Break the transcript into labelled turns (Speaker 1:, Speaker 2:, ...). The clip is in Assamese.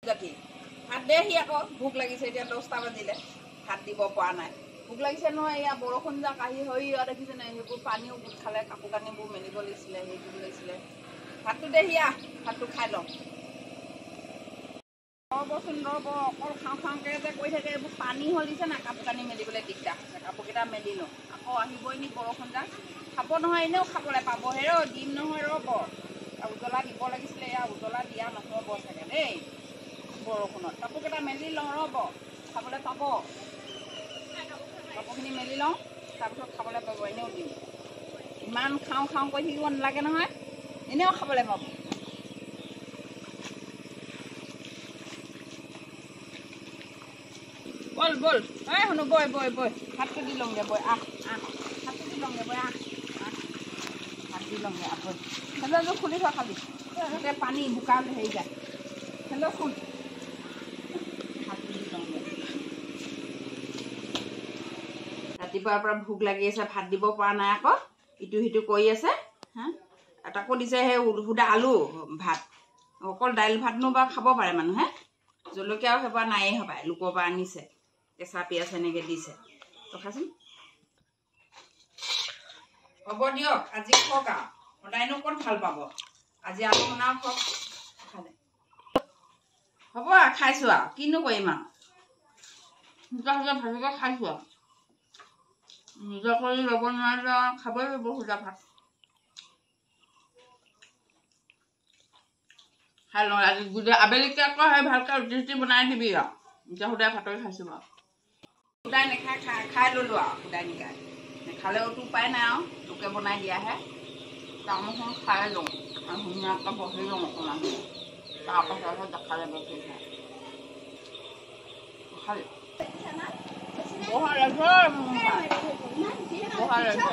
Speaker 1: জাতি ভাত দেহি আকৌ ভোক লাগিছে এতিয়া 10টা বাজিলে ভাত দিব পৰা নাই ভোক লাগিছে নহয় এয়া বৰষুণ যাক আহি হৈ দেখিছে নাই সেইবোৰ পানীও গোট খালে কাপোৰ কানিবোৰ মেলিব লাগিছিলে সেইটো লাগিছিলে ভাতটো দেহি ভাতটো খাই লওঁ ৰ'বচোন ৰ'ব অকল খাওঁ খাওঁকৈ যে কৈ থাকে এইবোৰ পানী হলিছে না কাপোৰ কানি মেলিবলৈ দিগদাৰ হৈছে কাপোৰকেইটা মেলি লওঁ আকৌ আহিবই নি বৰষুণ যাক খাব নহয় এনেও খাবলৈ পাবহে দিম নহয় ৰ'ব উজলা দিব লাগিছিলে এয়া উজলা দিয়া নহ'ব চাগে দেই বৰষুণত কাপোৰকেইটা মেলি লওঁ ৰ'ব খাবলৈ পাব কাপোৰখিনি মেলি লওঁ তাৰপিছত খাবলৈ পাব এনেও দিম ইমান খাওঁ খাওঁ কৰি থাকিব নালাগে নহয় এনেও খাবলৈ পাব বল বল এই শুনো বই বই বই ভাতটো দি লওঁগৈ বই ভাতটো দি লওঁগৈ বই ভাত দি লওঁগৈ বই হেল্ল'যোৰ খুলি থোৱা খালি তাতে পানী বোকা হেৰি যায় হেল্ল' খুল ভাতটো দি লওঁগৈ ৰাতিপুৱাৰ পৰা ভোক লাগি আছে ভাত দিব পৰা নাই আকৌ ইটো সিটো কৰি আছে হা তাকো দিছে সেই সুদা আলু ভাত অকল দাইল ভাতনো বা খাব পাৰে মানুহে জলকীয়াও সেইবাৰ নায়েই হবাই লোকৰ পৰা আনিছে কেঁচা পিঁয়াজ এনেকৈ দিছে ৰখাচোন হ'ব দিয়ক আজি খওক আৰু সদায়নো ক'ত ভাল পাব আজি আলু বনাও খওক হ'ব খাইছোঁ আৰু কিনো কৰিম আৰু সুদা সুদা ভাজিকে খাইছোঁ আৰু নিজৰ কৰি ল'ব নোৱাৰিলে খাবই লাগিব সুদা ভাত খাই লওঁ আজি গোটেই আবেলিকে আকৌ সেই ভালকৈ ৰুটি চুটি বনাই দিবি আৰু এতিয়া সুদাই ভাতকে খাইছোঁ আৰু সুদাই নেখাই খাই ল'লোঁ আৰু সুদাই নিকাই নেখালেওতো উপায় নাই আৰু লোকে বনাই দিয়াহে তামোলখন খাই লওঁ আৰু ধুনীয়াকৈ বহি লওঁ অকণমান তাৰপাছতহে দেখা যাব কি খাই খালি বহা লৈছে বহা লৈছে